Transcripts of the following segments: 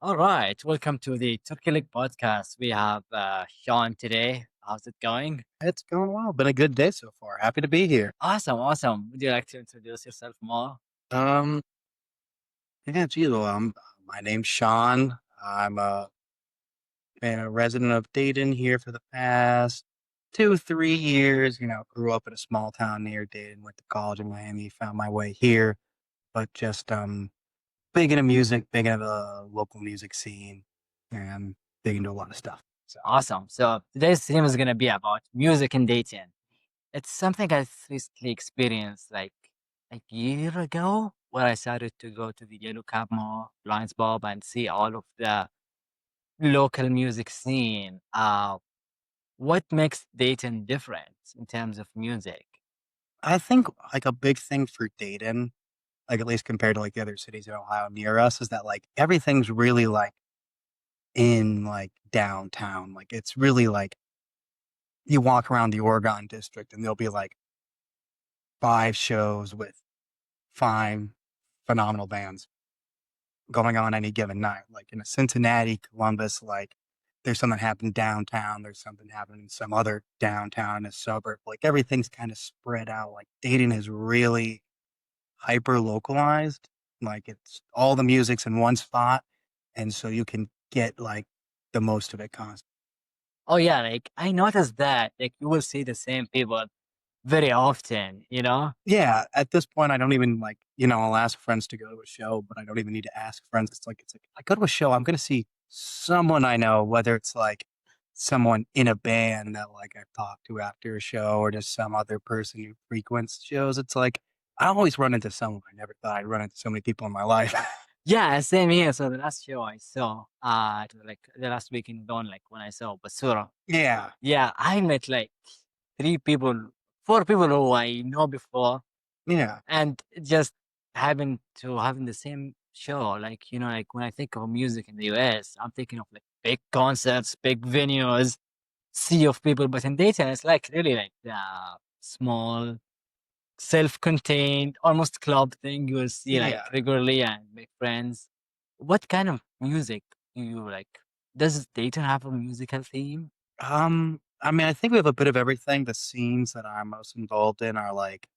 All right, welcome to the Turkey League podcast. We have Sean today. How's it going? It's going well. Been a good day so far. Happy to be here. Awesome, awesome. Would you like to introduce yourself more? Um, yeah, geez, my name's Sean. Been a resident of Dayton here for the past 2, 3 years. Grew up in a small town near Dayton, went to college in Miami, found my way here, but just big into music, big into the local music scene, and big into a lot of stuff. So Awesome. So today's theme is gonna be about music and dating. It's something I recently experienced like a year ago, where I started to go to the Yellow Cab Mall, Lions Bob, and see all of the local music scene. What makes Dayton different in terms of music? I think like a big thing for Dayton, like at least compared to like the other cities in Ohio near us, is that like everything's really like in like downtown. Like it's really like you walk around the Oregon district and there'll be like 5 shows with 5 phenomenal bands going on any given night. Like in a Cincinnati, Columbus, like there's something happening downtown, there's something happening in some other downtown in a suburb. Like everything's kind of spread out. Like dating is really hyper localized. Like it's all the music's in one spot. And so you can get like the most of it constantly. Oh yeah, like I noticed that like you will see the same people very often, you know? Yeah, at this point, I don't even like, I'll ask friends to go to a show, but I don't even need to ask friends. It's like I go to a show, I'm gonna see someone I know, whether it's like someone in a band that like I've talked to after a show or just some other person who frequents shows. It's like I always run into someone. I never thought I'd run into so many people in my life. Yeah, same here. So the last show I saw, it was like the last week in Dawn, like when I saw Basura. Yeah. Yeah, I met like 3 people, 4 people who I know before, Yeah. and just happened to having the same show. Like, like when I think of music in the US, I'm thinking of like big concerts, big venues, sea of people. But in Dayton, it's like really like small, self-contained, almost club thing you will see like Yeah. regularly and make friends. What kind of music do you like? Does Dayton have a musical theme? I mean, I think we have a bit of everything. The scenes that I'm most involved in are like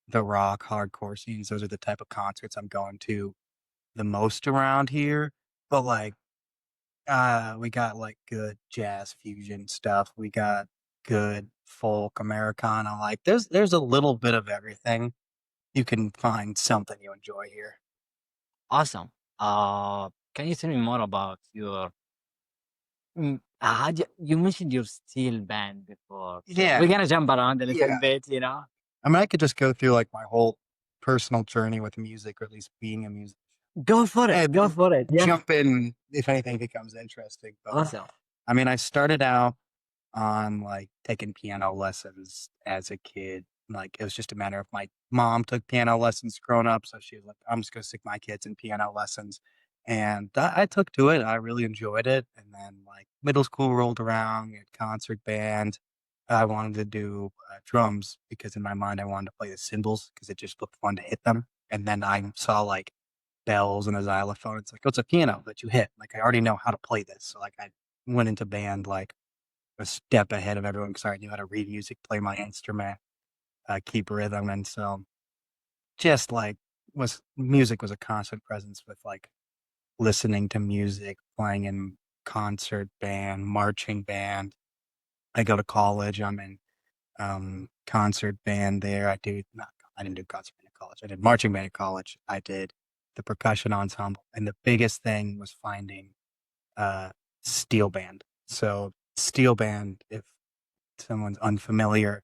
the rock hardcore scenes. Those are the type of concerts I'm going to the most around here. But like we got like good jazz fusion stuff. We got good folk Americana. Like there's a little bit of everything. You can find something you enjoy here. Awesome. Can you tell me more about your you mentioned your steel band before, so we're Yeah. gonna jump around a little Yeah. bit. I mean, I could just go through like my whole personal journey with music, or at least being a musician. Go for it. Go And for it. Yeah. jump in if anything becomes interesting. But Awesome. I mean, I started out on like taking piano lessons as a kid. Like it was just a matter of my mom took piano lessons growing up, so she was like, "I'm just gonna stick my kids in piano lessons," and I took to it. I really enjoyed it. And then like middle school rolled around, we had concert band. I wanted to do drums because in my mind I wanted to play the cymbals because it just looked fun to hit them. And then I saw like bells and a xylophone. It's like, oh, it's a piano that you hit. Like I already know how to play this. So like I went into band like a step ahead of everyone because I knew how to read music, play my instrument, keep rhythm, and so just like was music was a constant presence with like listening to music, playing in concert band, marching band. I go to college. I'm in concert band there. I didn't do concert band at college. I did marching band at college. I did the percussion ensemble, and the biggest thing was finding uh, steel band. So steel band, if someone's unfamiliar,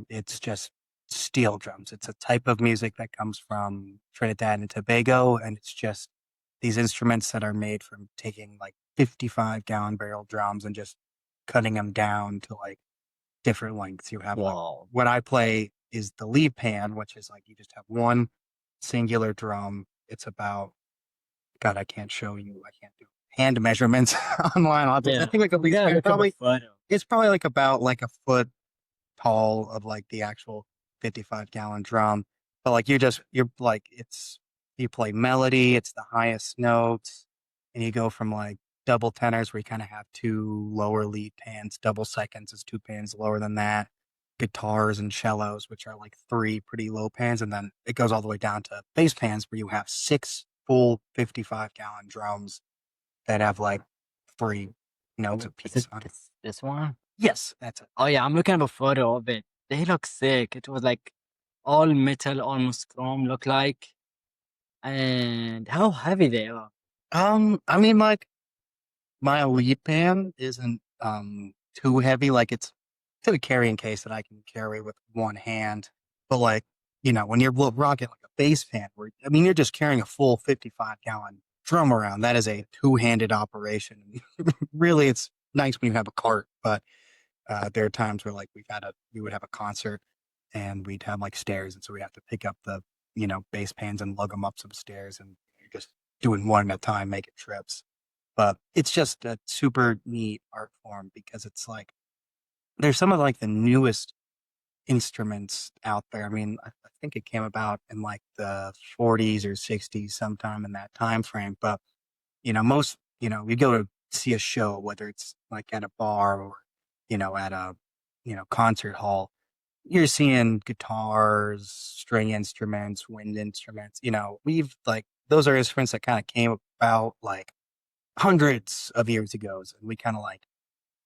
it's just steel drums. It's a type of music that comes from Trinidad and Tobago, and it's just these instruments that are made from taking like 55-gallon barrel drums and just cutting them down to like different lengths. You have like Wow. what I play is the lead pan, which is like you just have one singular drum. It's about God, I can't show you. I can't do hand measurements online. I Yeah. think like at We least gotta look at the photo. it's probably like about like a foot tall of like the actual 55-gallon drum. But like you're like you play melody, it's the highest notes, and you go from like double tenors where you kind of have two lower lead pans, double seconds is two pans lower than that, guitars and cellos, which are like three pretty low pans, and then it goes all the way down to bass pans where you have six full 55-gallon drums that have like three notes Oh, a is it piece on it. this one? Yes, that's it. Oh yeah, I'm looking at a photo of it. They look sick. It was like all metal, almost chrome look like. And how heavy they are. I mean, like my lead pan isn't too heavy. Like it's a carrying case that I can carry with one hand. But like, when you're rocking like a bass pan, where I mean, you're just carrying a full 55-gallon drum around. That is a two-handed operation. Really, it's nice when you have a cart, but there are times where like we would have a concert and we'd have like stairs, and so we have to pick up the bass pans and lug them up some stairs, and you're just doing one at a time, making trips. But it's just a super neat art form because it's like there's some of like the newest instruments out there. I mean, I think it came about in like the 40s or 60s, sometime in that time frame. But most you go to see a show, whether it's like at a bar or at a concert hall, you're seeing guitars, string instruments, wind instruments. We've like those are instruments that kind of came about like hundreds of years ago, and we kind of like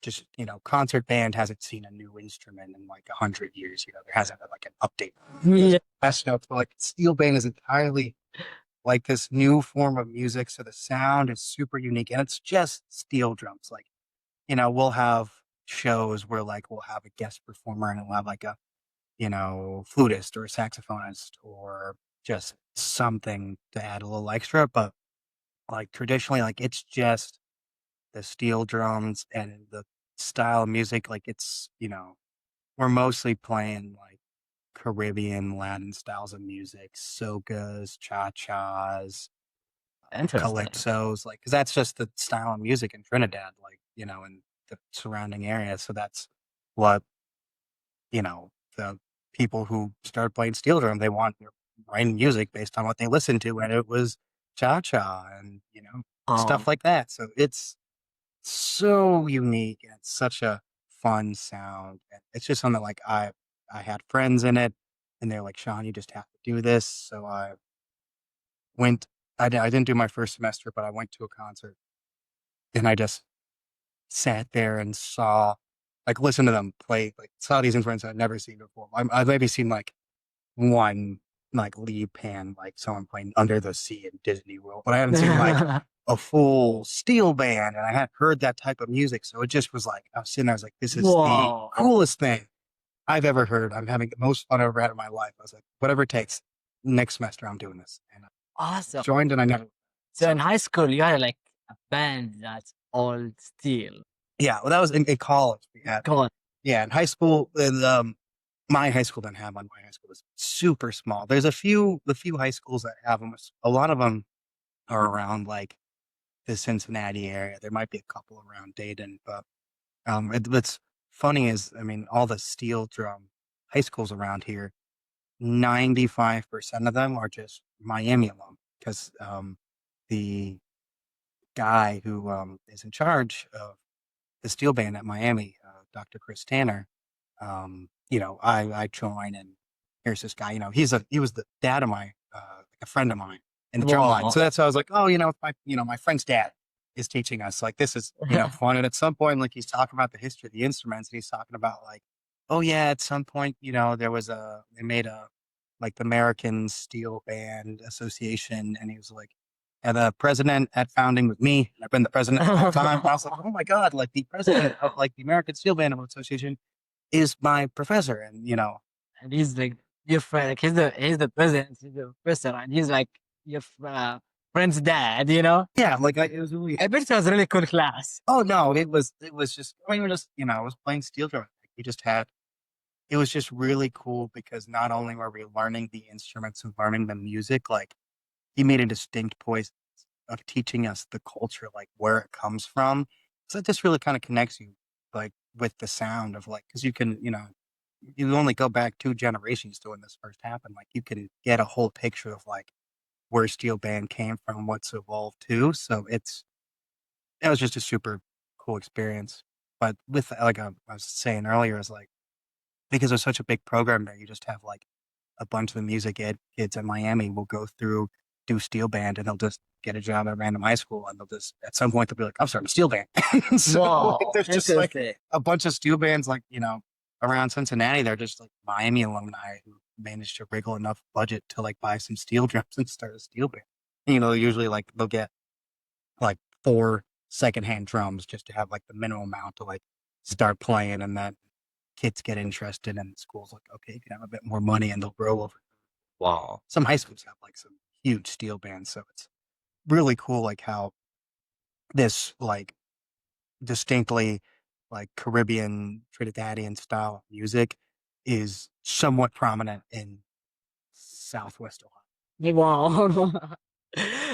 just concert band hasn't seen a new instrument in like 100 years. There hasn't been like an update. Yeah. Best notes, but like steel band is entirely like this new form of music, so the sound is super unique, and it's just steel drums. Like we'll have shows where like we'll have a guest performer, and we'll have like a flutist or a saxophonist or just something to add a little extra. But like traditionally, like it's just the steel drums and the style of music. Like we're mostly playing like Caribbean, Latin styles of music, soca's, cha-chas, Interesting. calypsos, like, because that's just the style of music in Trinidad, like, and the surrounding area. So that's what, the people who started playing steel drum, they want their writing music based on what they listened to. And it was cha-cha and, stuff Um, like that. So it's so unique and it's such a fun sound. And it's just something like I had friends in it and they're like, Sean, you just have to do this. So went, I didn't do my first semester, but I went to a concert and I just sat there and like, listened to them play, like, saw these instruments I'd never seen before. I've maybe seen like one, like, lead pan, like someone playing Under the Sea in Disney World, but I hadn't seen like a full steel band and I hadn't heard that type of music. So it just was like, I was sitting there, I was like, this is the whoa. coolest thing I've ever heard. I'm having the most fun I've ever had in my life. I was like, whatever it takes, next semester I'm doing this. And I Awesome. joined and I never. So So in high school, you had like a band that's all steel. yeah, well, that was in college. We had, Come on. yeah, in high school, and my high school didn't have one. My high school was super small. There's the few high schools that have them. A lot of them are around like the Cincinnati area. There might be a couple around Dayton, but what's funny is, I mean, all the steel drum high schools around here, 95% of them are just Miami alum because the guy who is in charge of the steel band at Miami, Dr. Chris Tanner, I join and here's this guy, he was the dad of like a friend of mine in the drum line. Whoa. So that's how I was like, oh, my friend's dad is teaching us, like, this is, fun. And at some point, like, he's talking about the history of the instruments and he's talking about like, oh yeah, at some point, they made like the American Steel Band Association. And he was like, and the president at founding was me. I've been the president the whole time. I was like, oh my God, like the president of like the American Steel Band Association is my professor. And And he's like your friend. Like he's the president. He's the professor, and he's like your friend's dad. yeah, like it was really, I bet it was a really cool class. oh no, it was just, I mean, we're just, I was playing steel drum. We just had, it was just really cool because not only were we learning the instruments and learning the music, like he made a distinct point of teaching us the culture, like where it comes from. So it just really kind of connects you, like, with the sound of like, because you can, you only go back 2 generations to when this first happened. Like you can get a whole picture of like where steel band came from, what's evolved to. So it was just a super cool experience. But with like I was saying earlier, is like because there's such a big program there, you just have like a bunch of the music ed kids in Miami will go through, do steel band, and they'll just get a job at random high school, and they'll just at some point they'll be like, I'm starting a steel band. So like, Wow, there's just like interesting. a bunch of steel bands, like around Cincinnati. They're just like Miami alumni who managed to wriggle enough budget to like buy some steel drums and start a steel band. Usually like they'll get like four secondhand drums just to have like the minimum amount to like start playing, and then kids get interested, and the school's like, okay, you can have a bit more money, and they'll grow over. Wow. Some high schools have like some huge steel bands, so it's really cool, like how this like distinctly like Caribbean Trinidadian style of music is somewhat prominent in Southwest Ohio. Wow.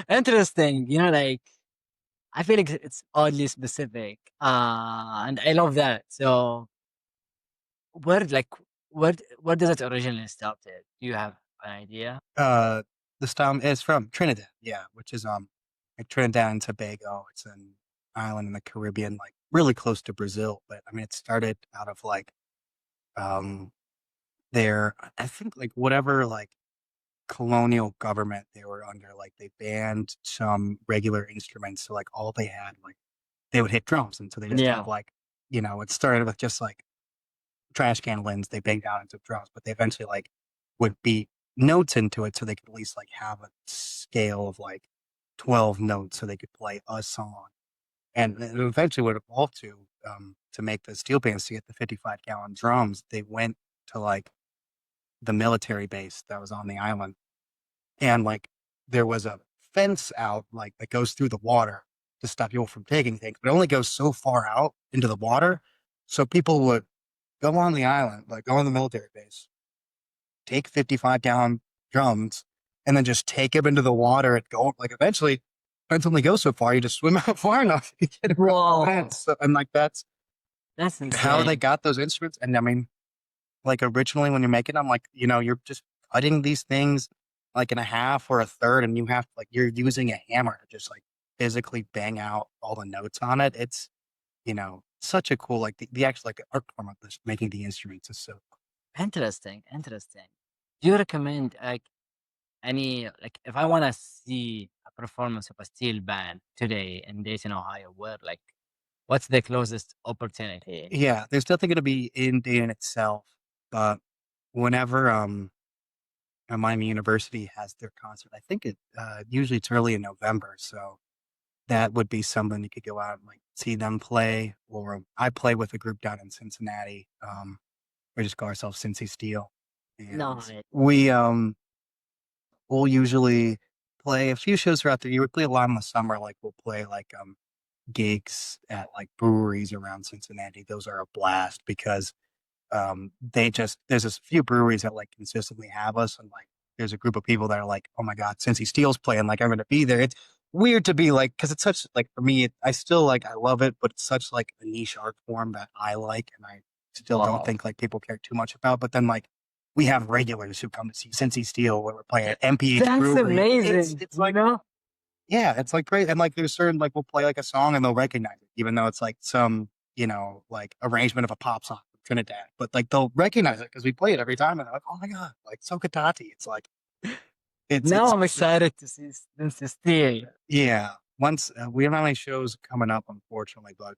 Interesting. Like I feel like it's oddly specific. And I love that. So where like where does it originally started? Do you have an idea? Uh, the style is from Trinidad, yeah, which is like Trinidad and Tobago. It's an island in the Caribbean, like really close to Brazil. But I mean, it started out of like um their, I think like whatever like colonial government they were under, like they banned some regular instruments. So like all they had, like they would hit drums, and so they just have Yeah. like it started with just like trash can lids. They banged out into drums, but they eventually like would beat notes into it so they could at least like have a scale of like 12 notes so they could play a song. And it eventually would evolve to make the steel bands to get the 55-gallon drums. They went to like the military base that was on the island, and like there was a fence out like that goes through the water to stop people from taking things, but it only goes so far out into the water. So people would go on the island, like go on the military base, take 55-gallon drums, and then just take them into the water and go. Like eventually, fence only goes so far. You just swim out far enough to get around the Whoa. fence. So, and like that's That's how they insane. got those instruments. And I mean, like originally when you're making them, like you're just cutting these things like in a half or a third, and you have like you're using a hammer to just like physically bang out all the notes on it. It's such a cool like the actual like art form of this making the instruments is so cool. Interesting. Interesting. Do you recommend like any like if I wanna see a performance of a steel band today in Dayton, Ohio, what's the closest opportunity? Yeah, there's nothing going to be in Dayton itself, but whenever Miami University has their concert, I think usually it's early in November, so that would be something you could go out and like see them play. Or I play with a group down in Cincinnati. We just call ourselves Cincy Steel, No. and we'll usually play a few shows throughout the year. We play a lot in the summer, like we'll play like gigs at like breweries around Cincinnati. Those are a blast because they just there's a few breweries that like consistently have us, and like there's a group of people that are like, oh my god, since he steals playing, like I'm gonna be there. It's weird to be like, because it's such like for me, I still like I love it, but it's such like a niche art form that I like, and I still don't Wow. think like people care too much about. But then like we have regulars who come to see Cincy Steel when we're playing at MPH That's Brewery. It's amazing, it's like yeah, it's like great. And like there's certain like we'll play like a song and they'll recognize it, even though it's like some, like arrangement of a pop song from Trinidad. But like they'll recognize it because we play it every time, and they're like, oh my God, like so Katati. It's like Now it's I'm excited to see this steel. yeah. Once we don't have any shows coming up, unfortunately, but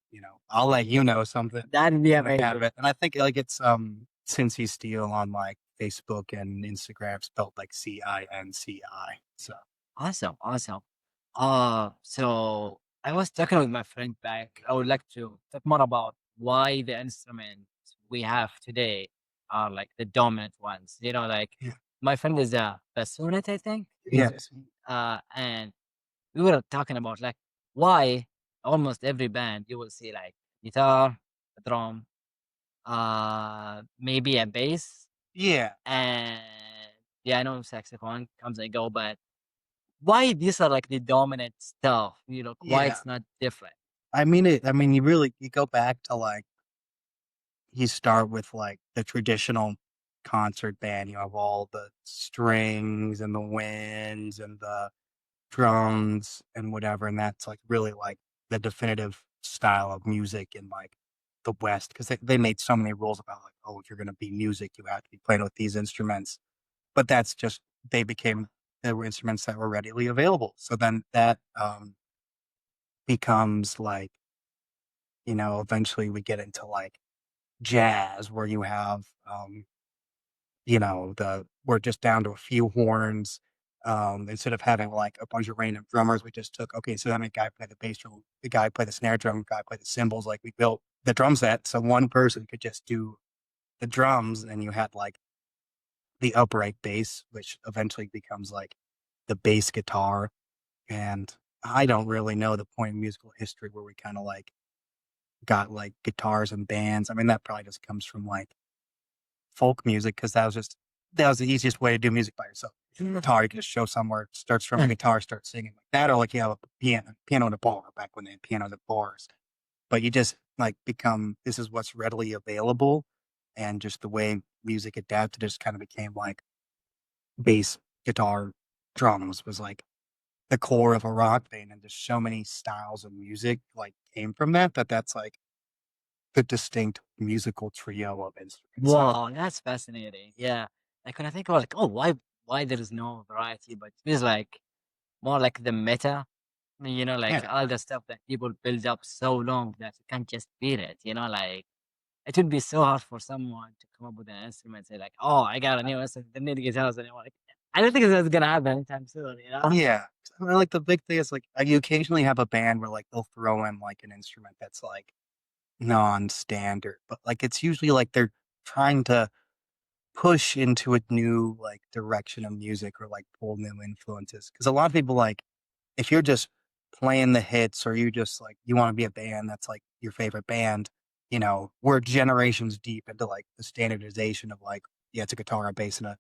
I'll let you know something That'd be when we have amazing. it. And I think like it's Cincy Steel on like Facebook and Instagram spelled like Cinci. So Awesome, awesome. So I was talking with my friend back. I would like to talk more about why the instruments we have today are like the dominant ones. Like yeah, my friend is a bassoonist, I think. yeah, And we were talking about like why almost every band you will see like guitar, a drum, maybe a bass, yeah. and piano, saxophone comes and go, but why these are like the dominant stuff, why Yeah. it's not different. I mean, you go back to like, you start with like the traditional concert band. You have all the strings and the winds and the drums and whatever. And that's like really like the definitive style of music in like the West because they made so many rules about like, oh, if you're going to be music, you have to be playing with these instruments. But that's just they became there were instruments that were readily available. So then that becomes like eventually we get into like jazz where you have the we're just down to a few horns. Instead of having like a bunch of random drummers, we just took okay, so then a guy played the bass drum, the guy played the snare drum, the guy played the cymbals. Like we built the drum set so one person could just do the drums, and you had like the upright bass, which eventually becomes like the bass guitar. And I don't really know the point in musical history where we kind of like got like guitars and bands. I mean, that probably just comes from like folk music because that was the easiest way to do music by yourself. Guitar, you can just show somewhere, start strumming guitar, start singing like that, or like you have a piano in a bar back when they had pianos at bars. But you just like become this is what's readily available, and just the way music adapted just kind of became like bass, guitar, drums was like the core of a rock band, and just so many styles of music like came from that's like the distinct musical trio of instruments. So Wow, that's fascinating. Yeah. Like when I think about like, oh, why there is no variety, but it feels like more like the meta, like yeah, all the stuff that people build up so long that you can't just beat it, like it would be so hard for someone to come up with an instrument, say like, oh, I got a new instrument, the need guitars, and like, I don't think that's gonna happen anytime soon. yeah. I mean, like the big thing is like you occasionally have a band where like they'll throw in like an instrument that's like non-standard, but like it's usually like they're trying to push into a new like direction of music or like pull new influences. Because a lot of people like if you're just playing the hits or you just like you want to be a band that's like your favorite band, we're generations deep into like the standardization of like, yeah, it's a guitar, a bass, and a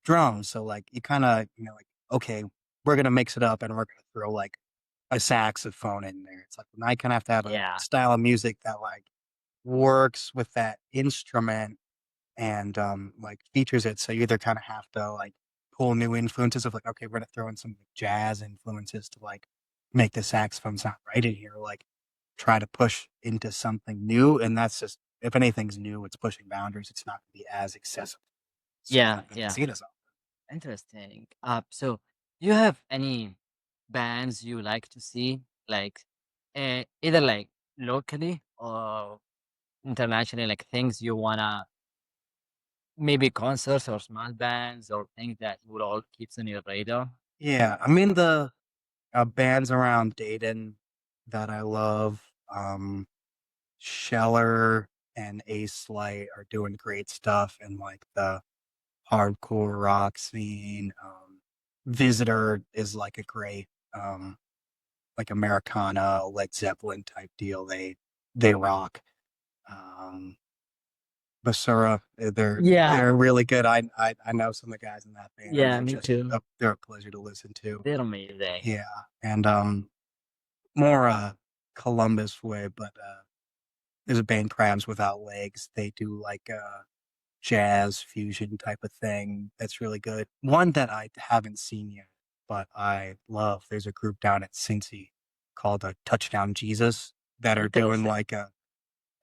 drum. So like you kind of, like, okay, we're gonna mix it up and we're gonna throw like a saxophone in there. It's like now I kind of have to have a Yeah. style of music that like works with that instrument and like features it. So you either kind of have to like pull new influences of like, okay, we're gonna throw in some like, jazz influences to like make the saxophone sound right in here, like try to push into something new. And that's just if anything's new, it's pushing boundaries. It's not gonna be as accessible. So you're Yeah, not gonna yeah. see it as Interesting. So do you have any bands you like to see, like either like locally or internationally, like things you wanna maybe concerts or small bands or things that will all keeps on your radar? yeah, I mean the bands around Dayton that I love, Scheller and Ace Light are doing great stuff in like the hardcore rock scene. Visitor is like a great like Americana, Led Zeppelin type deal. They rock. Um, Basura, Yeah, they're really good. I know some of the guys in that band, and yeah, they're me just too. they're a pleasure to listen to. They're amazing. Yeah, and more Columbus way, but there's a band Crabs Without Legs. They do like jazz fusion type of thing that's really good. One that I haven't seen yet, but I love. There's a group down at Cincy called Touchdown Jesus that are doing Interesting. like a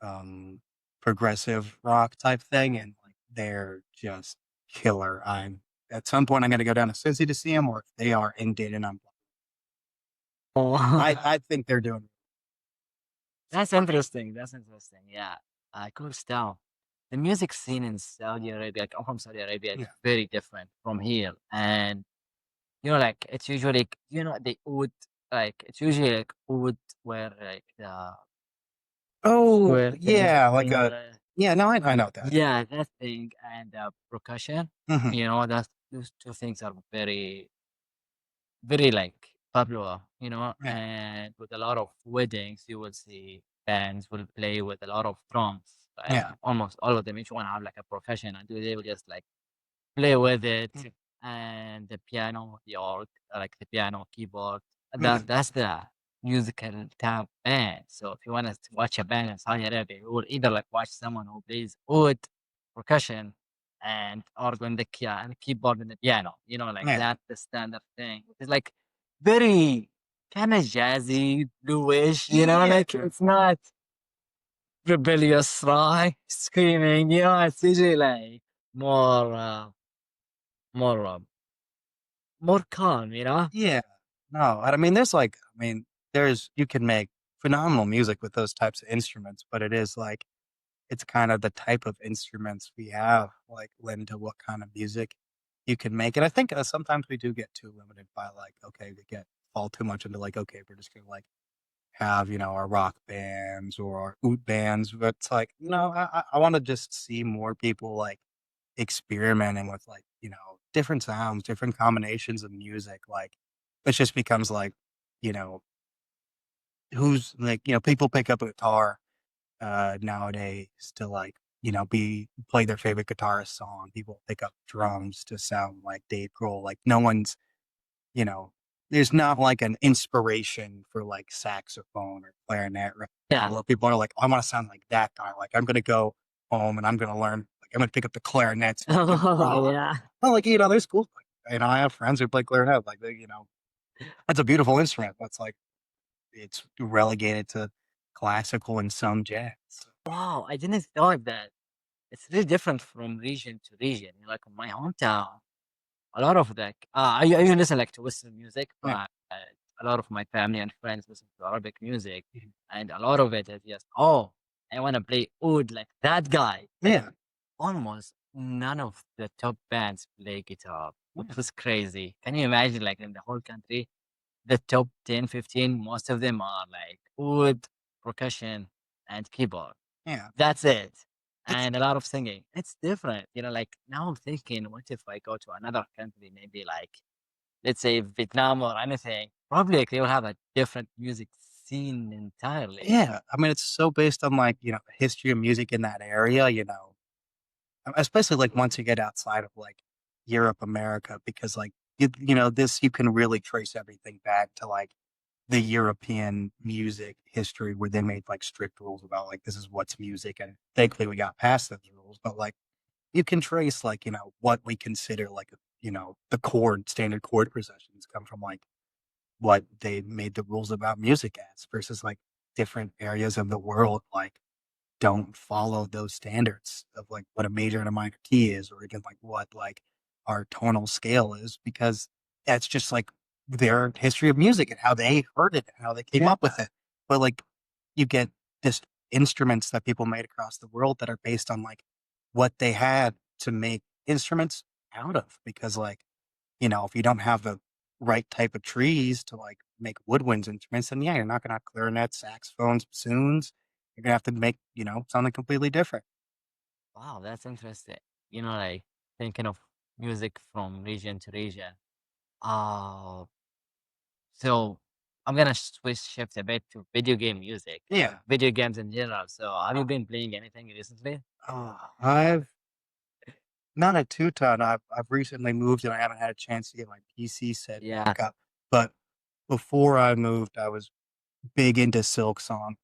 um progressive rock type thing, and like they're just killer. I'm at some point I'm gonna go down to Cincy to see them, or if they are in Dayton, Oh, I think they're doing. that's interesting. That's interesting. Yeah, cool stuff. The music scene in Saudi Arabia, like I'm from Saudi Arabia, it's Yeah. very different from here. And like it's usually, the oud, like it's usually like oud where like the Oh where there is yeah, like a the yeah. No, I know what that is. yeah, that thing and percussion. Hmm. That's those two things are very very like popular, Yeah, and with a lot of weddings, you will see bands will play with a lot of drums. Like yeah. almost all of them, each one have like a profession, and they will just like play with it, Mm, and the piano, the org, like the piano, keyboard. mhm, That's the musical type band. So if you want to watch a band in Saudi Arabia, you will either like watch someone who plays oud, percussion, and organ, and the keyboard and the piano. Like yeah. that, the standard thing. It's like very kind of jazzy, bluish, you know, Yeah. like it's not rebellious, right? Screaming, you know, it's usually like more, more, more calm, you know? Yeah. No, I mean, there's you can make phenomenal music with those types of instruments, but it is like it's kind of the type of instruments we have, like, lend to what kind of music you can make, and I think, sometimes we do get too limited by, like, okay, we get fall too much into, like, okay, we're just gonna, like, have, our rock bands or our oud bands, but it's like, no, I wanna just see more people, like, experimenting with, like, different sounds, different combinations of music, like, it just becomes like, you know, who's like, people pick up a guitar nowadays to like, be play their favorite guitarist song. People pick up drums to sound like Dave Grohl. Like no one's, you know, there's not like an inspiration for like saxophone or clarinet. Right now, Yeah. where people are like, I want to sound like that guy. Like I'm gonna go home and I'm gonna learn. Like I'm gonna pick up the clarinets. And like, Oh, yeah. well, like there's cool. Like, I have friends who play clarinet. Like that's a beautiful instrument. That's like it's relegated to classical and some jazz. Wow, I didn't thought that. It's really different from region to region. Like in my hometown, a lot of like I even listen like to Western music, Yeah. but a lot of my family and friends listen to Arabic music, Mhm. and a lot of it is just I want to play oud like that guy. Like Yeah. almost none of the top bands play guitar, which Yeah. was crazy. Can you imagine like in the whole country, the top 10, 15, most of them are like oud, percussion, and keyboard. Yeah. That's it. It's And a lot of singing. It's different. You know, like now I'm thinking, what if I go to another country, maybe like let's say Vietnam or anything? Probably like they will have a different music scene entirely. yeah. I mean, it's so based on like, history of music in that area, especially like once you get outside of like Europe, America, because like this you can really trace everything back to like the European music history where they made like strict rules about like this is what's music and thankfully we got past those rules. But like you can trace like, what we consider like the standard chord progressions come from like what they made the rules about music as versus like different areas of the world like don't follow those standards of like what a major and a minor key is or even like what like our tonal scale is because that's just like their history of music and how they heard it and how they came up with it. But like you get just instruments that people made across the world that are based on like what they had to make instruments out of because like if you don't have the right type of trees to like make woodwinds instruments, then yeah, you're not gonna have clarinets, saxophones, bassoons. You're gonna have to make, something completely different. Wow, that's interesting. You know, like thinking of music from region to region. Uh, so I'm gonna switch shift a bit to video game music, like Yeah. video games in general. So have you been playing anything recently? I've not a two ton. I've recently moved and I haven't had a chance to get my PC set Yeah. back up. But before I moved, I was big into Silk Song.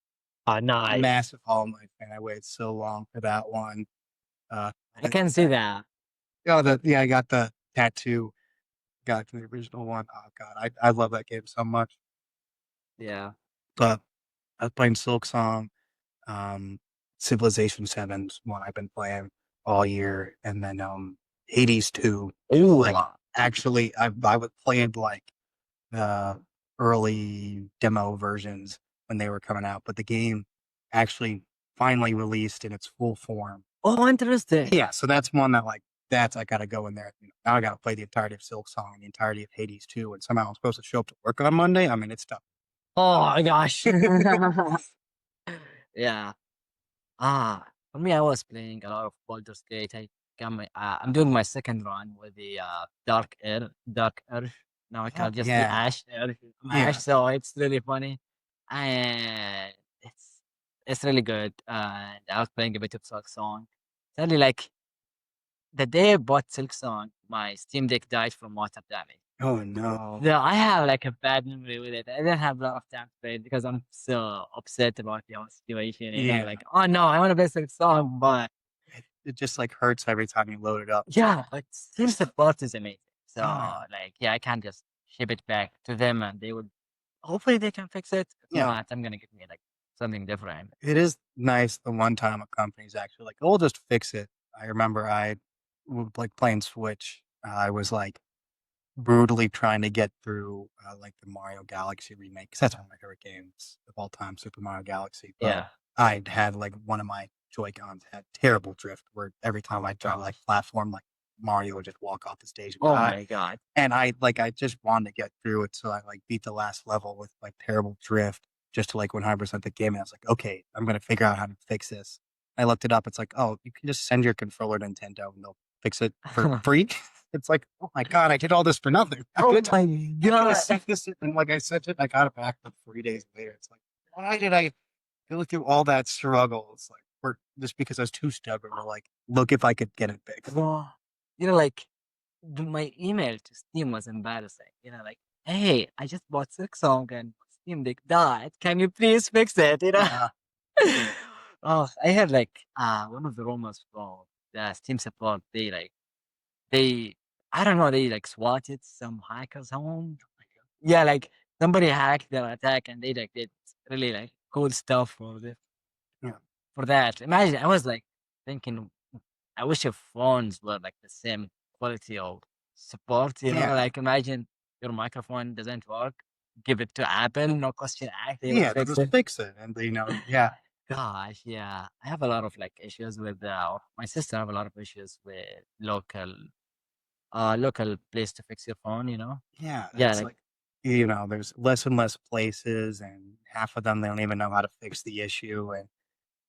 Oh, nice. Massive Hollow Knight fan. I waited so long for that one. Uh, I can see that. I got the tattoo. Got the original one. Oh god, I love that game so much. Yeah. But I was playing Silk Song, Civilization 7's one I've been playing all year, and then Hades 2. Ooh. Like actually, I was playing like the early demo versions when they were coming out, but the game actually finally released in its full form. Oh, interesting. Yeah, so that's one that like that's I gotta go in there. Now I gotta play the entirety of Silk Song and the entirety of Hades 2, and somehow I'm supposed to show up to work on Monday. I mean, it's tough. Oh my gosh. Yeah. For me, I was playing a lot of Baldur's Gate. I'm doing my second run with the Dark Earth. Now I Oh, call it just the yeah, Ash Earth. Ash, yeah. so it's really funny, and it's really good. And I was playing a bit of Silk Song. Sadly, like the day I bought Silk Song, my Steam Deck died from water damage. Oh no. So I have like a bad memory with it. I didn't have a lot of time to play it because I'm so upset about the whole situation. You know, Yeah. like, oh no, I want to play Silk Song, but It just like hurts every time you load it up. yeah, but still support is amazing. So Oh yeah. like, yeah, I can't just ship it back to them and they would hopefully they can fix it. If Yeah. not, I'm gonna get me like something different. It is nice the one time a company's actually like, "Oh, we'll just fix it." I remember like, playing Switch. I was, like, brutally trying to get through, like, the Mario Galaxy remake 'cause that's one of my favorite games of all time, Super Mario Galaxy, but Yeah. I'd had, like, one of my Joy-Cons had terrible drift where every Oh time I my tried, like, gosh. platform, like, Mario would just walk off the stage and Oh die. my god. And I just wanted to get through it, so I, like, beat the last level with, like, terrible drift just to, like, 100% the game, and I was like, "Okay, I'm gonna figure out how to fix this." I looked it up, it's like, "Oh, you can just send your controller to Nintendo, and they'll fix it for free?" It's like, "Oh my god, I did all this for nothing. Oh my I could've god. sent this and, like, I sent it, I got it back, like, 3 days later. It's like, why did I go through all that struggle? It's like, for just because I was too stubborn to, like, look if I could get it fixed. Well, like my email to Steam was embarrassing. Like, hey, I just bought six song and Steam Deck died. Can you please fix it? Yeah. Oh, I had like one of the rumors from the Steam support. They I don't know, they like swatted some hackers home. Yeah, like somebody hacked their attack and they like did really like cool stuff Yeah. for that. Imagine I was like thinking I wish your phones were like the same quality of support, Yeah. like imagine your microphone doesn't work, give it to Apple, no question asked, they will Yeah, they'll fix just it. fix it, and yeah. Gosh, yeah. I have a lot of like issues with my sister have a lot of issues with local place to fix your phone. Yeah, Yeah, it's like like, there's less and less places, and half of them, they don't even know how to fix the issue, and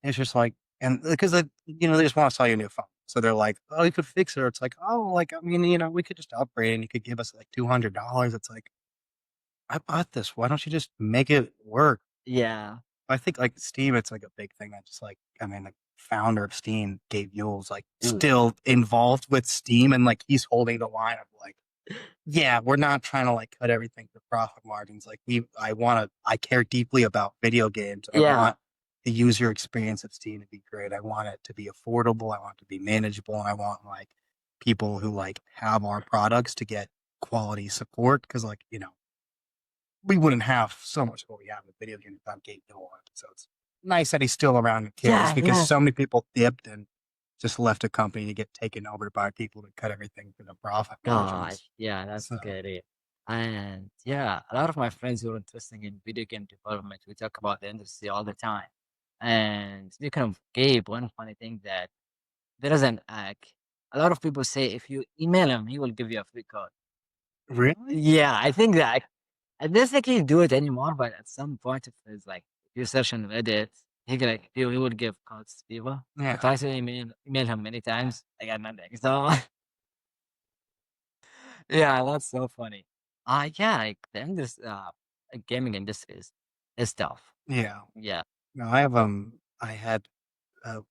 it's just like and because they just wanna sell you a new phone. So they're like, "Oh, you could fix it," or it's like, "Oh, like, I mean, we could just upgrade and you could give us, like, $200." It's like, "I bought this, why don't you just make it work?" yeah. I think, like, Steam, it's, like, a big thing that just, like I mean, the founder of Steam, Gabe Newell's, like, Ooh. still involved with Steam, and, like, he's holding the line of, like, "Yeah, we're not trying to, like, cut everything for profit margins, like, I care deeply about video games. I Yeah. want the user experience of Steam to be great. I want it to be affordable, I want it to be manageable, and I want, like, people who, like, have our products to get quality support because we wouldn't have so much of what we have with video games without Gabe Newell on it, so it's nice that he's still around and cares Yeah, because yeah. so many people dipped and just left a company to get taken over by people to cut everything for the profit Gosh, margins. yeah, that's So, good. And yeah, a lot of my friends who are interested in video game development, we talk about the industry all the time. And speaking of Gabe, one funny thing that there isn't like a lot of people say if you email him, he will give you a free code. really? Yeah, I think that I don't think he do it anymore, but at some point, if it's like if you search on Reddit, he would give codes to people. I Yeah. tried to email him many times. I got nothing. So yeah, that's so funny. Yeah, like gaming industry is tough. Yeah. Yeah. No, I had, uh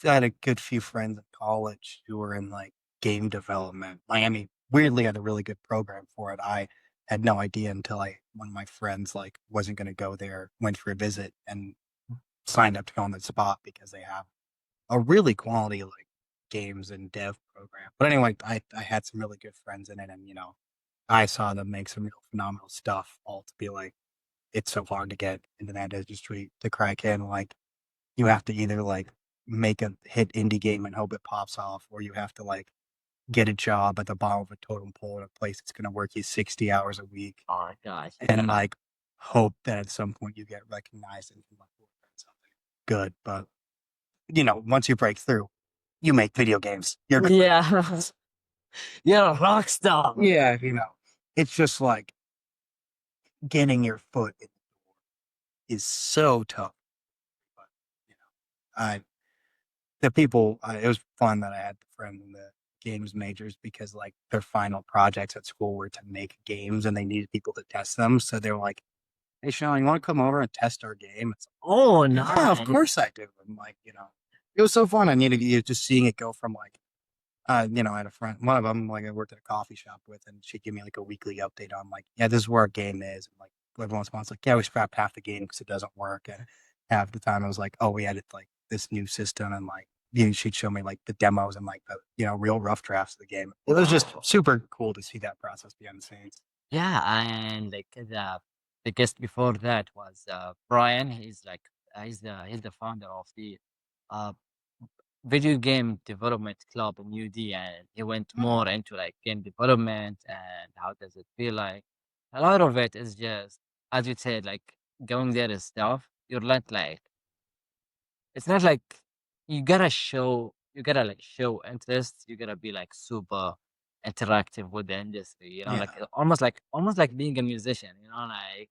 I had a good few friends in college who were in, like, game development. Miami weirdly had a really good program for it. I had no idea until one of my friends, like, wasn't gonna go there, went for a visit, and signed up to go on the spot because they have a really quality, like, games and dev program. But anyway, I had some really good friends in it, and, I saw them make some real phenomenal stuff all to be like, it's so hard to get into that industry to crack in, like, you have to either, like, make a hit indie game and hope it pops off, or you have to, like, get a job at the bottom of a totem pole in a place that's gonna work you 60 hours a week Oh my gosh. and, Yeah. like, hope that at some point you get recognized and can, like, work on something good, but, once you break through, you make video games. You're good. Yeah. You're a rock star. Yeah, it's just like getting your foot in is so tough, but, you know, I it was fun that I had the friend in the games majors because, like, their final projects at school were to make games and they needed people to test them. So they were like, "Hey, Sean, you want to come over and test our game?" It's Oh, like, "Yeah, of nice. course I do." And, like, it was so fun. I needed just seeing it go from, like, I had a friend, one of them, like, I worked at a coffee shop with, and she'd give me, like, a weekly update on, like, "Yeah, this is where our game is." And, like, every once in a while, it's like, "Yeah, we scrapped half the game because it doesn't work." And half the time, I was like, "Oh, we added, like, this new system." And, like, she'd show me, like, the demos and, like, the, real rough drafts of the game. It was just super cool to see that process behind the scenes. Yeah, and like that. the guest before that was Brian. He's like he's the founder of the uh, video game development club in UD, and he went Oh, more into like game development and how does it feel like. A lot of it is just, as you said, like going there is stuff. You're not like, it's not like you gotta like show interest. You gotta be like super interactive with the industry, you know, like yeah, almost like being a musician, you know, like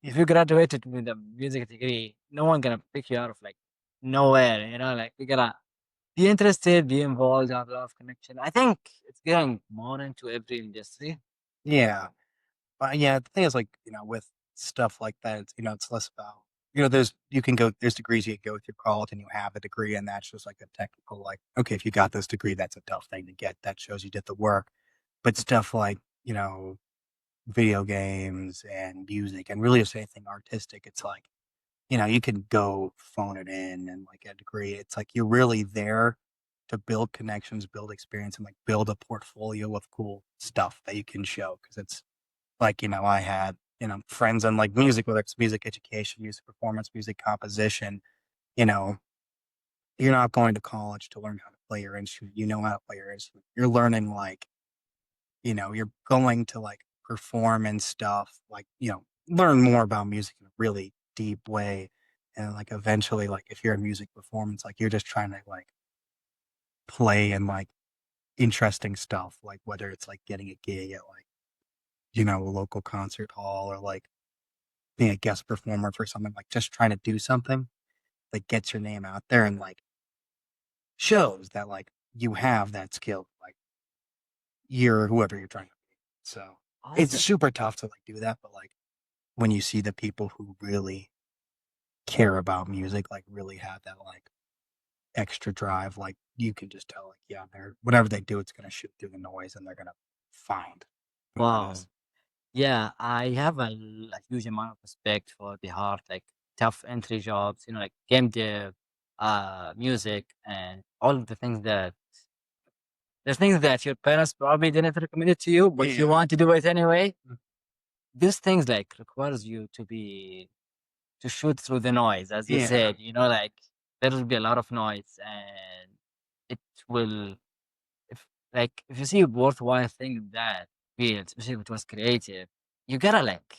if yeah, you graduated with a music degree, no one gonna pick you out of like nowhere, you know, like you gotta be interested, be involved, have a lot of connection. I think it's getting more into every industry. yeah. Yeah, the thing is, like, with stuff like that, it's less about, there's degrees you can go through college and you have a degree, and that's just like a technical, like, okay, if you got this degree, that's a tough thing to get. That shows you did the work. But stuff like, video games and music and really just anything artistic, it's like, you can go phone it in and like get a degree. It's like you're really there to build connections, build experience, and like build a portfolio of cool stuff that you can show. Cause it's like, I had, friends in like music, whether it's music education, music performance, music composition, you know, you're not going to college to learn how to play your instrument. You know how to play your instrument. You're learning like, you're going to like perform and stuff, like, learn more about music in a really deep way. And like eventually, like if you're a music performance, like you're just trying to like play and like interesting stuff, like whether it's like getting a gig at like, a local concert hall or like being a guest performer for something, like just trying to do something that gets your name out there and like shows that like you have that skill, like you're whoever you're trying to be. So it's Awesome. super tough to like do that, but like when you see the people who really care about music, like really have that like extra drive, like you can just tell, like, yeah, they're whatever they do, it's gonna shoot through the noise and they're gonna find what it Wow. is. Yeah, I have a huge amount of respect for the hard, like tough entry jobs, you know, like game dev, music, and all of the things that there's things that your parents probably didn't recommend it to you, but you Yeah. want to do it anyway. These things like requires you to shoot through the noise, as you Yeah. said, you know, like there will be a lot of noise and it will if if you see a worthwhile thing in that field, especially if it was creative, you gotta like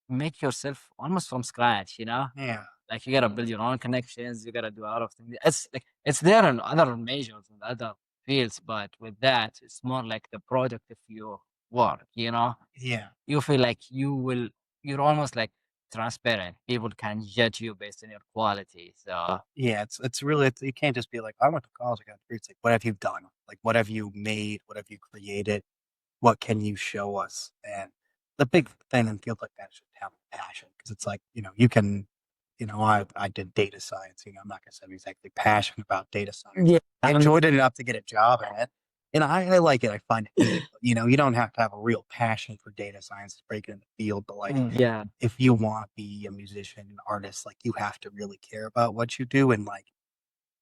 make yourself almost from scratch, you know? Yeah. Like you gotta build your own connections, you gotta do a lot of things. It's like it's there in other majors and other fields, but with that, it's more like the product of your work, you know? Yeah. You feel like you're almost like transparent. People can judge you based on your quality. So Yeah, it's really you can't just be like, "I went to college, I got a degree." It's like, "What have you done? Like, what have you made? What have you created? What can you show us?" And the big thing in fields like that is just having passion, because it's like, you can, I did data science. I'm not gonna say I'm exactly passionate about data science. yeah, I enjoyed it enough to get a job in it, and I like it. I find it neat. But, you don't have to have a real passion for data science to break it in the field. But like, yeah, if you want to be a musician, an artist, like you have to really care about what you do, and like,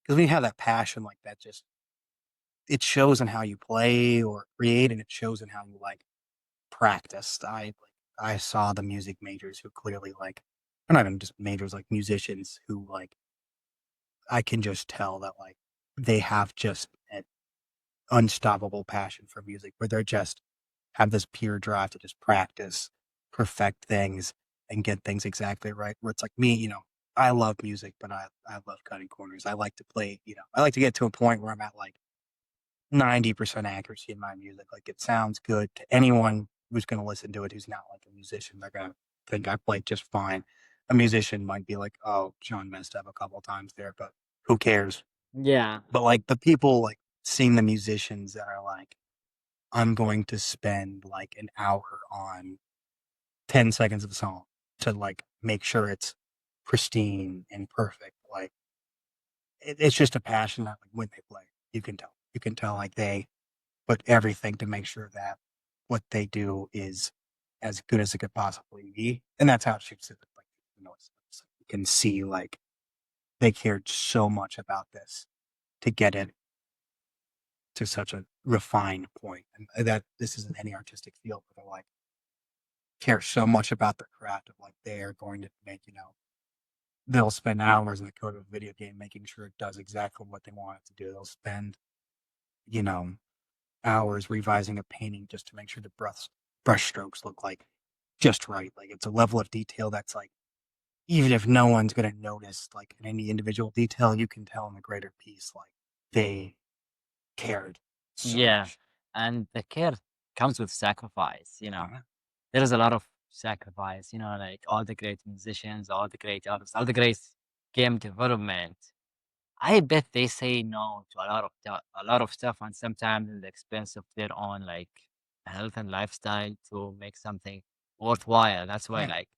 because when you have that passion like that, just it shows in how you play or create, and it shows in how you like practiced. I saw the music majors who clearly like, or not even just majors, like musicians who like I can just tell that like they have just an unstoppable passion for music, where they're just have this pure drive to just practice, perfect things, and get things exactly right. Where it's like me, I love music, but I love cutting corners. I like to play, I like to get to a point where I'm at like 90% accuracy in my music. Like it sounds good to anyone who's going to listen to it who's not like a musician. They're going to think I played just fine. A musician might be like, oh, John messed up a couple times there, but who cares? yeah, But like the people like seeing the musicians that are like, I'm going to spend like an hour on 10 seconds of a song to like make sure it's pristine and perfect. Like it's just a passion that like when they play, you can tell like they put everything to make sure that what they do is as good as it could possibly be. And that's how it shoots it. Like, it's like you can see like they cared so much about this to get it to such a refined point. And that this isn't any artistic field, but they're like, care so much about their craft of like they are going to make, they'll spend hours in the code of a video game making sure it does exactly what they want it to do. They'll spend, you know, hours revising a painting just to make sure the brush strokes look like just right. Like it's a level of detail that's like even if no one's gonna notice like in any individual detail, you can tell in the greater piece like they cared so Yeah, much. and the care comes with sacrifice, Uh, There is a lot of sacrifice, like all the great musicians, all the great artists, all the great game development. I bet they say no to a lot of stuff, and sometimes at the expense of their own like health and lifestyle to make something worthwhile. That's why, yeah, like,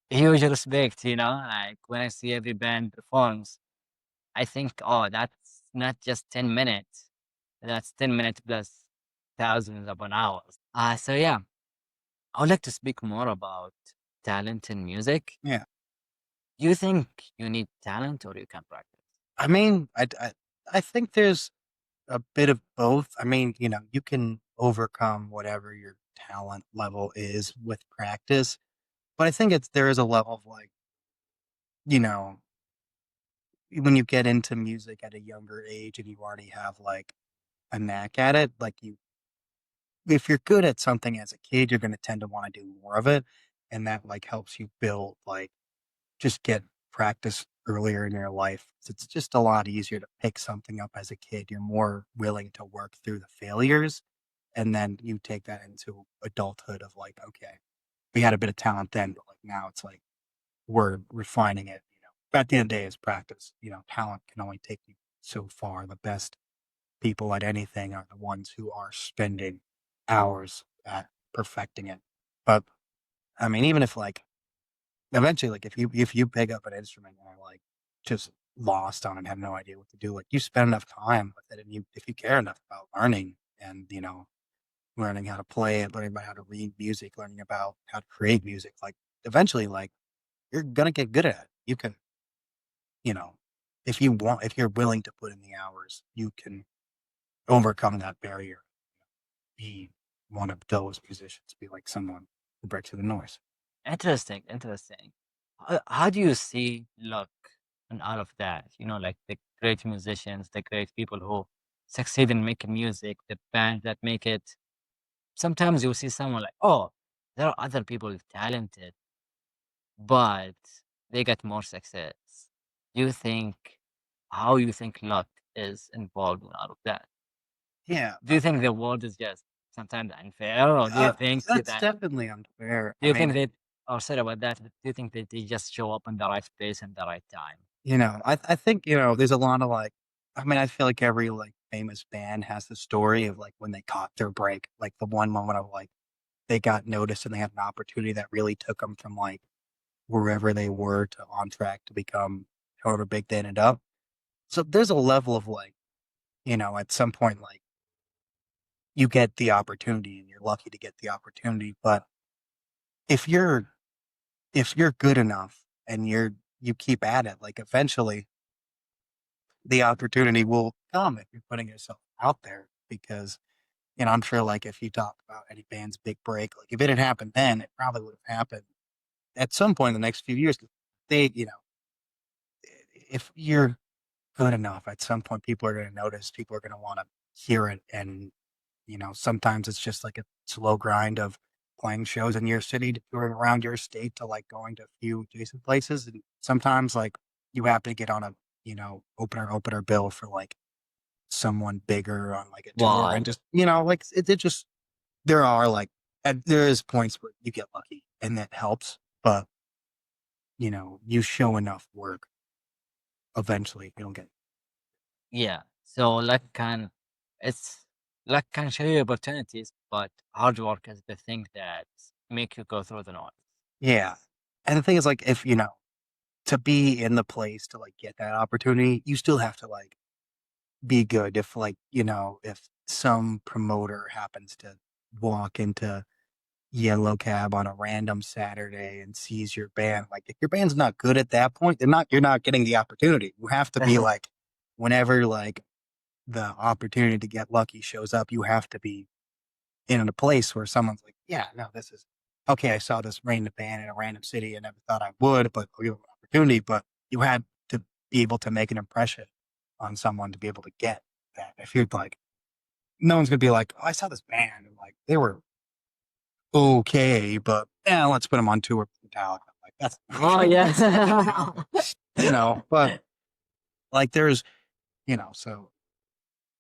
huge respect, like when I see every band performs, I think, oh, that's not just 10 minutes. That's 10 minutes plus thousands upon hours. So yeah, I would like to speak more about talent in music. yeah. Do you think you need talent or you can practice? I mean, I think there's a bit of both. I mean, you can overcome whatever your talent level is with practice, but I think there is a level of like, you know, when you get into music at a younger age and you already have like a knack at it, like if you're good at something as a kid, you're going to tend to want to do more of it. And that like helps you build, like, just get practice earlier in your life. It's just a lot easier to pick something up as a kid. You're more willing to work through the failures. And then you take that into adulthood of like, okay, we had a bit of talent then, but like now it's like we're refining it. But at the end of the day, it's practice. Talent can only take you so far. The best people at anything are the ones who are spending hours at perfecting it. But I mean, even if like eventually, like if you pick up an instrument and are like just lost on it, and have no idea what to do, like you spend enough time with it, and if you care enough about learning and learning how to play it, learning about how to read music, learning about how to create music, like eventually, like you're gonna get good at it. You can, you know, if you're willing to put in the hours, you can overcome that barrier. Be one of those musicians, be like someone who breaks through the noise. Interesting, interesting. How do you see luck and all of that? Like the great musicians, the great people who succeed in making music, the bands that make it. Sometimes you'll see someone like, oh, there are other people talented, but they get more success. Do you think how you think luck is involved in all of that? Yeah, Do you think the world is just sometimes unfair, or do you think that's that definitely unfair. do you think that or sorry about that, do you think that they just show up in the right place and the right time? I think, there's a lot of like, I mean, I feel like every like famous band has the story of like when they caught their break, like the one moment of like they got noticed and they had an opportunity that really took them from like wherever they were to on track to become however big they ended up. So there's a level of like, at some point, like you get the opportunity and you're lucky to get the opportunity. But if you're if you're good enough and you keep at it, like eventually the opportunity will come if you're putting yourself out there because, I'm sure like if you talk about any band's big break, like if it had happened then, it probably would have happened at some point in the next few years. They, if you're good enough, at some point people are going to notice, people are going to want to hear it. And, sometimes it's just like a slow grind of playing shows in your city, to touring around your state to like going to a few adjacent places. And sometimes like you have to get on a, opener bill for like someone bigger on like a tour and Wow. just, like it just, there are like, there is points where you get lucky and that helps, but you show enough work, eventually you'll get, Yeah. So it's luck can show you opportunities, but hard work is the thing that make you go through the noise. yeah. And the thing is like, if, to be in the place to like get that opportunity, you still have to like be good. If like, if some promoter happens to walk into Yellow Cab on a random Saturday and sees your band, like if your band's not good at that point, you're not getting the opportunity. You have to be like, whenever like the opportunity to get lucky shows up, you have to be in a place where someone's like, yeah, no, this is. okay, I saw this random band in a random city. I never thought I would, but I'll give it an opportunity. But you had to be able to make an impression on someone to be able to get that. If you're like, no one's gonna be like, oh, I saw this band and like they were okay, but yeah, let's put them on tour with Metallica. Like that's Oh yes. you know, but like there's so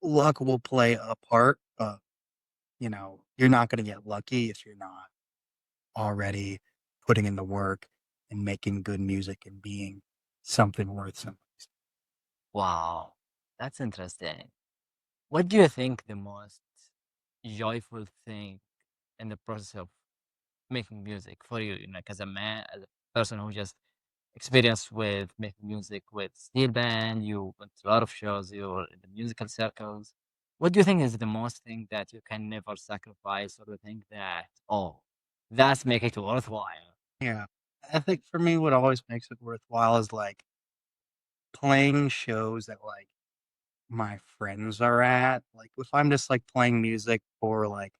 luck will play a part, but you're not gonna get lucky if you're not already putting in the work and making good music and being something worth something. Wow, that's interesting. What do you think the most joyful thing in the process of making music for you? Like as a man, as a person who just experienced with making music with steel band, you went to a lot of shows, you were in the musical circles. What do you think is the most thing that you can never sacrifice, or the thing that, oh, that's make it worthwhile? Yeah. I think for me, what always makes it worthwhile is like playing shows that like my friends are at. Like if I'm just like playing music for like,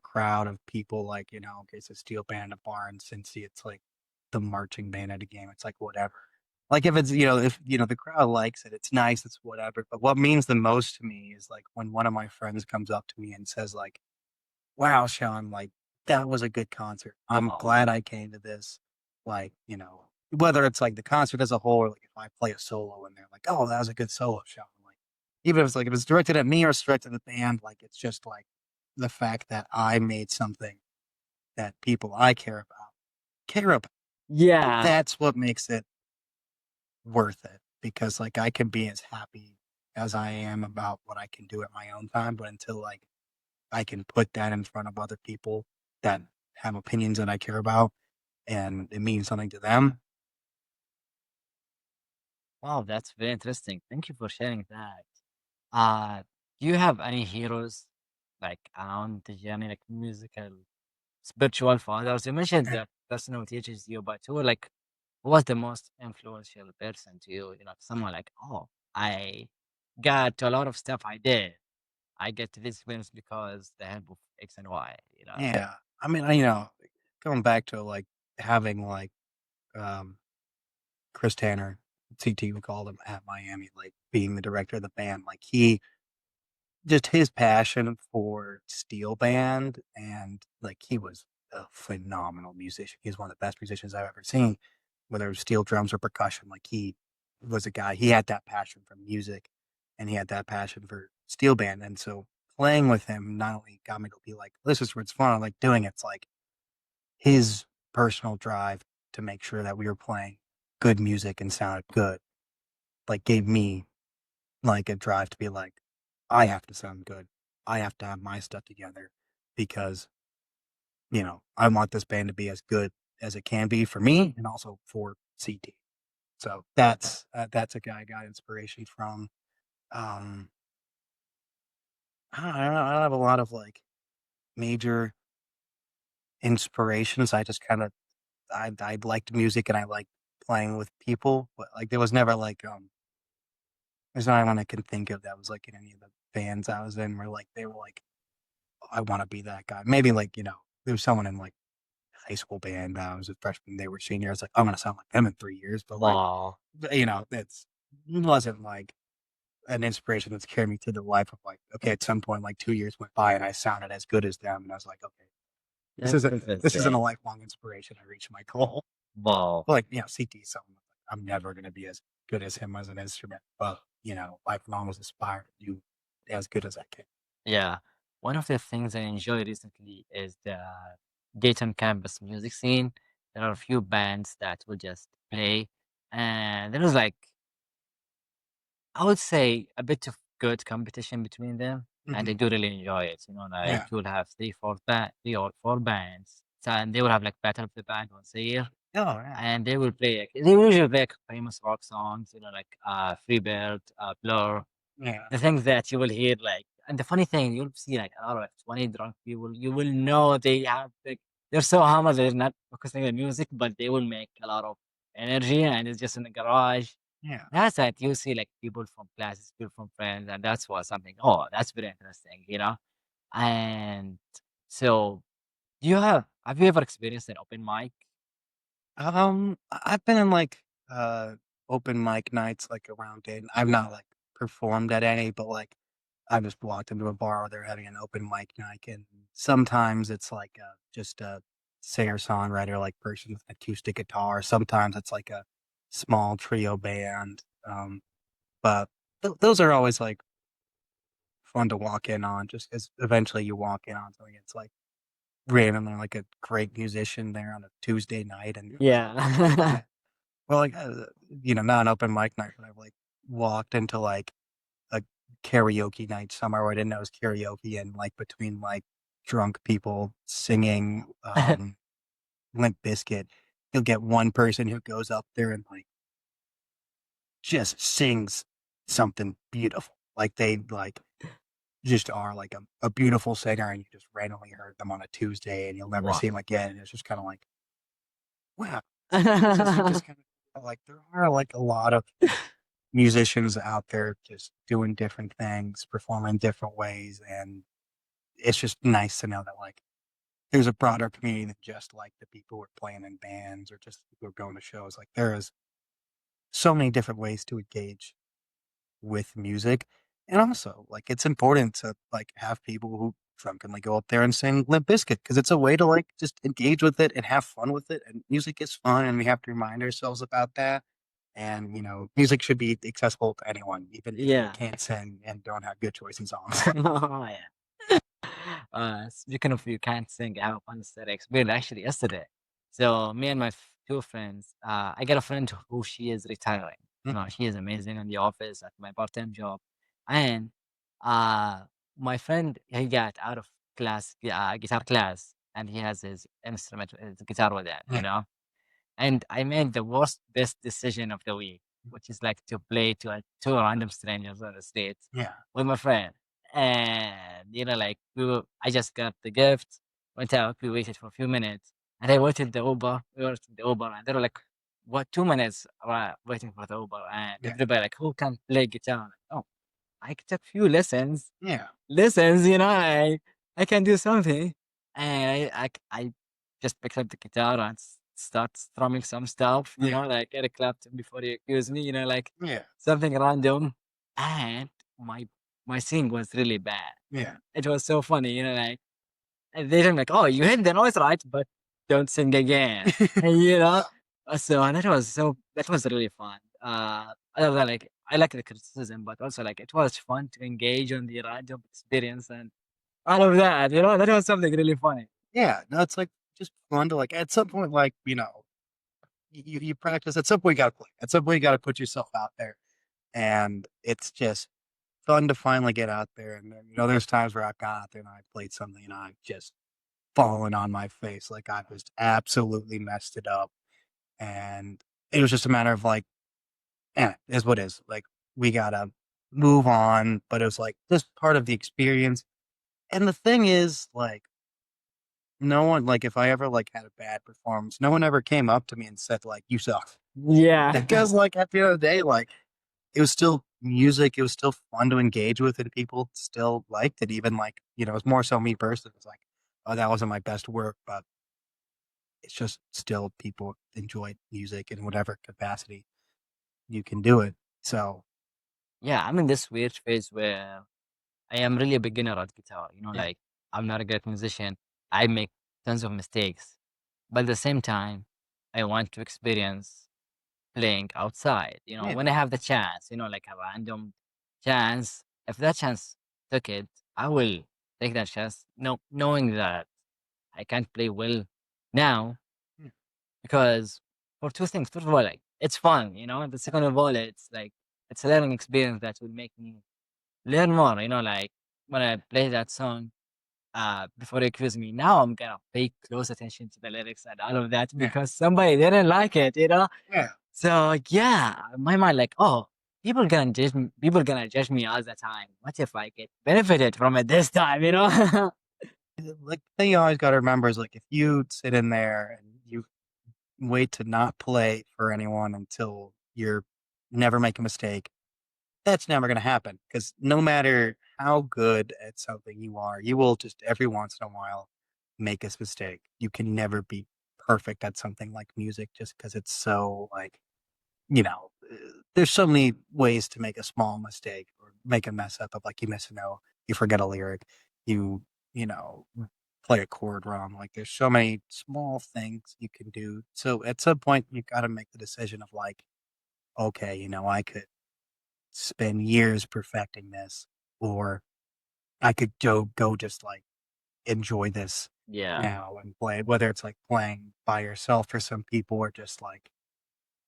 crowd of people, like, okay, it's a steel band at a bar in Cincy, it's like the marching band at a game. It's like whatever. Like if it's, if the crowd likes it, it's nice, it's whatever. But what means the most to me is like when one of my friends comes up to me and says, like, wow, Sean, like that was a good concert. I'm Wow. glad I came to this. Like, whether it's like the concert as a whole or like if I play a solo and they're like, oh, that was a good solo, Sean. Like, even if it's directed at me or it's directed at the band, like it's just like the fact that I made something that people I care about. Yeah. That's what makes it worth it because like I can be as happy as I am about what I can do at my own time, but until like I can put that in front of other people that have opinions that I care about and it means something to them. Wow, that's very interesting. Thank you for sharing that. Uh, do you have any heroes like around the journey, like musical, spiritual fathers? You mentioned Eh, the person who teaches you, but who like who was the most influential person to you? You know, someone like, oh, I got a lot of stuff I did. I get to this experience because the help of X and Y, you know. Yeah. I mean, going back to like having like um Chris Tanner, CT we called him at Miami, like being the director of the band, like he just his passion for steel band and like he was a phenomenal musician. He's one of the best musicians I've ever seen, whether it was steel drums or percussion. Like he was a guy, he had that passion for music and he had that passion for steel band. And so playing with him not only got me to be like, this is where it's fun, I like doing it. It's like his personal drive to make sure that we were playing good music and sounded good, like gave me like a drive to be like, I have to sound good. I have to have my stuff together because, I want this band to be as good as it can be for me and also for CT. So that's a guy I got inspiration from. Um, I don't have a lot of like major inspirations. I just kind of I liked music and I liked playing with people, but like there was never like there's not one I can think of that was like in any of the bands I was in where like they were like I want to be that guy. Maybe like, there was someone in like high school band. I was a freshman, they were seniors. Like, I'm going to sound like them in 3 years. But like, Wow. it's wasn't like an inspiration that's carried me through the life of like, okay, at some point, like 2 years went by and I sounded as good as them. And I was like, okay, That's this isn't a interesting. lifelong inspiration. I reached my goal. Wow. But like, CT is something I'm never going to be as good as him as an instrument. But, I can always aspire to do as good as I can. Yeah. One of the things I enjoyed recently is the Dayton campus music scene. There are a few bands that will just play, and there was like, I would say, a bit of good competition between them, and I Hmm. do really enjoy it. You know, like Yeah. you'll have three or four bands, so and they will have like battle of the band once a year, Oh, yeah. and they will play. They will usually play like, famous rock songs. You know, like Freebird, Blur, Yeah. the things that you will hear, like, and the funny thing, you'll see like a lot of like 20 drunk people. You will know they have like they're so hammered, they're not focusing on music, but they will make a lot of energy, and it's just in the garage. Yeah. That's that you see like people from classes, people from friends, and that's what something. Oh, that's very interesting, you know. And so, have you ever experienced an open mic? I've been in like open mic nights like around Dayton. I've not like performed at any, but like I just walked into a bar where they're having an open mic night, and sometimes it's like just a singer songwriter like person with an acoustic guitar. Sometimes it's like a small trio band. But those are always like fun to walk in on, just because eventually you walk in on something. It's like randomly like a great musician there on a Tuesday night, and you're like, Yeah. yeah. Well, like, not an open mic night, but I've, like, walked into, like, a karaoke night somewhere where I didn't know it was karaoke and, like, between, like, drunk people singing, Limp Bizkit, you'll get one person who goes up there and, like, just sings something beautiful. Like, they, like, just are, like, a beautiful singer, and you just randomly heard them on a Tuesday, and you'll never Wow. see them again, and it's just kinda like, "Wow." You just kinda like, there are, like, a lot of musicians out there just doing different things, performing different ways, and it's just nice to know that, like, there's a broader community than just, like, the people who are playing in bands or just people who are going to shows, like, there is so many different ways to engage with music, and also, like, it's important to, like, have people who drunkenly go up there and sing Limp Bizkit because it's a way to, like, just engage with it and have fun with it, and music is fun, and we have to remind ourselves about that. And, music should be accessible to anyone, even if you Yeah. can't sing and don't have good choice in songs. Oh, yeah. Speaking of you can't sing, I have a fun story experience actually yesterday. So me and my two friends, I got a friend who she is retiring. Mm, She is amazing in the office at my part-time job, and uh, my friend he got out of guitar class, and he has his instrument, his guitar with him. yeah, And I made the worst best decision of the week, which is like to play to two random strangers on the street yeah, with my friend. And like I just got the gift, went out, we waited for a few minutes, and I waited the Uber. We were in the Uber, and they were like, "What? 2 minutes waiting for the Uber?" And yeah, everybody like, "Who can play guitar?" Like, oh, I took few yeah, lessons. I can do something, and I just picked up the guitar and start strumming some stuff. yeah, Like Eric Clapton before he accused me. Like yeah, something random, and my sing was really bad. yeah, It was so funny. And they didn't like, oh, you hit the note right, but don't sing again. And, so and that was really fun. Other than like I like the criticism, but also like it was fun to engage on the random experience and all of that. That was something really funny. yeah. No, it's, like, just fun to, like at some point, like, you practice at some point you gotta play. At some point, you gotta put yourself out there, and it's just fun to finally get out there, and then, there's times where I've gone out there and I played something and I've just fallen on my face, like, I just absolutely messed it up, and it was just a matter of, like, is what is. Like, we gotta move on, but it was, like, just part of the experience, and the thing is, like, no one like, if I ever, like, had a bad performance, no one ever came up to me and said, like, "You suck." Yeah. Because, like, at the end of the day, like, it was still music, it was still fun to engage with, and people still liked it, even, like, it was more so me personally, it's like, "Oh, that wasn't my best work," but it's just still people enjoy music in whatever capacity you can do it, so Yeah, I'm in this weird phase where I am really a beginner at guitar. yeah, Like I'm not a great musician. I make tons of mistakes. But at the same time, I want to experience playing outside. yeah, When I have the chance, like a random chance, if that chance took it, I will take that chance, knowing that I can't play well now yeah, because for two things. First of all, like it's fun, The second of all, it's like it's a learning experience that will make me learn more, like when I play that song, before you accuse me, now I'm gonna pay close attention to the lyrics and all of that yeah, because somebody didn't like it. yeah. So yeah, in my mind, like, oh, people gonna judge me all the time. What if I get benefited from it this time? Like, the thing you always gotta remember is, like, if you sit in there and you wait to not play for anyone until you're never make a mistake, that's never gonna happen. Because no matter how good at something you are, you will just every once in a while make a mistake. You can never be perfect at something like music just because it's so like, you know, there's so many ways to make a small mistake or make a mess up of like you miss a note, you forget a lyric, you, you know, play a chord wrong. Like there's so many small things you can do. So at some point you got to make the decision of like, okay, I could spend years perfecting this, or I could go just like enjoy this Yeah. now and play, whether it's like playing by yourself for some people or just like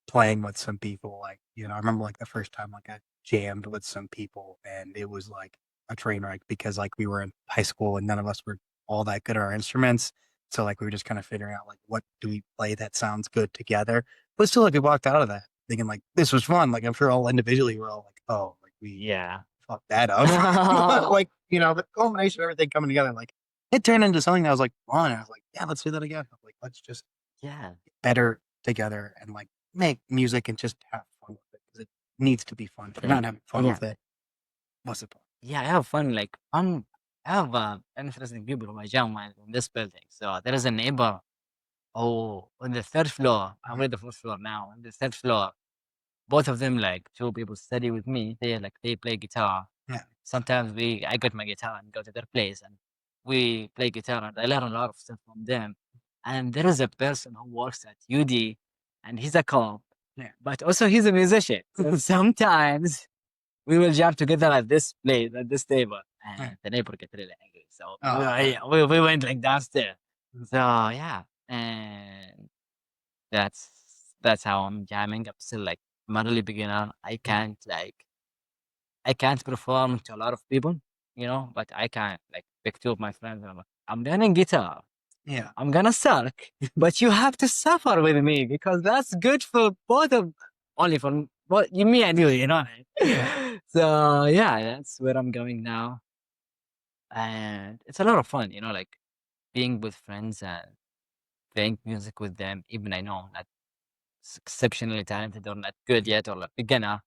playing with some people. Like, I remember like the first time like I jammed with some people and it was like a train wreck because like we were in high school and none of us were all that good at our instruments. So like we were just kind of figuring out like what do we play that sounds good together. But still like we walked out of that thinking like this was fun. Like I'm sure all individually we're all like, oh, like we Yeah. fucked that up. But like, the culmination of everything coming together, like it turned into something that was like fun. I was like, yeah, let's do that again. Like, let's just Yeah. better together and like make music and just have fun with it because it needs to be fun. If you're not having fun Yeah. with it, what's the point? Yeah, I have fun, like fun. I have interesting people in my gym in this building. So there is a neighbor. Oh, on the third floor. I'm Mhm. on the fourth floor now. On the third floor, both of them, like two people study with me. They play guitar. Yeah. Sometimes I got my guitar and go to their place and we play guitar and I learn a lot of stuff from them. And there is a person who works at UD and he's a cop, Yeah. but also he's a musician. Sometimes we will jump together at this place, at this table, Yeah. and the neighbor get really angry. So Oh, yeah. we went like downstairs. Mhm. So yeah, and that's that's how I'm jamming. I'm still like I'm a really beginner. Yeah. I can't perform to a lot of people, but I can like pick two of my friends and I'm like, I'm learning guitar. Yeah. I'm gonna suck, but you have to suffer with me because that's good for both of only for what you me and you. Yeah. So yeah, that's where I'm going now. And it's a lot of fun, like being with friends and playing music with them, even I know I'm not exceptionally talented or not good yet or like beginner.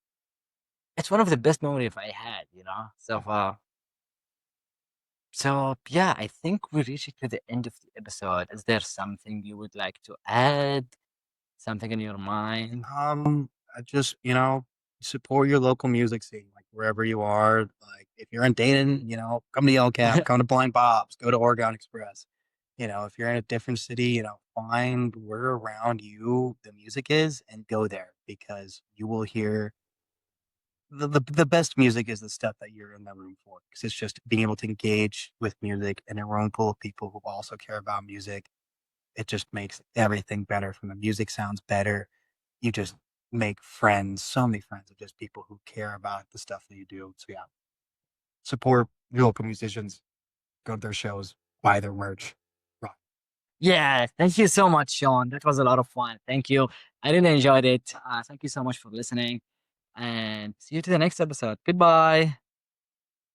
It's one of the best memories I had, so Yeah. far. So yeah, I think we reached to the end of the episode. Is there something you would like to add? Something in your mind? I just, support your local music scene, like wherever you are. Like if you're in Dayton, come to El Cap, come to Blind Bob's, go to Oregon Express. If you're in a different city, find where around you the music is and go there because you will hear the best music is the stuff that you're in the room for because it's just being able to engage with music and a room full of people who also care about music. It just makes everything better. From the music sounds better. You just make friends, so many friends of just people who care about the stuff that you do. So yeah, support your local musicians, go to their shows, buy their merch. Right. Yeah, thank you so much, Sean. That was a lot of fun. Thank you. I really enjoyed it. Thank you so much for listening and see you to the next episode. Goodbye.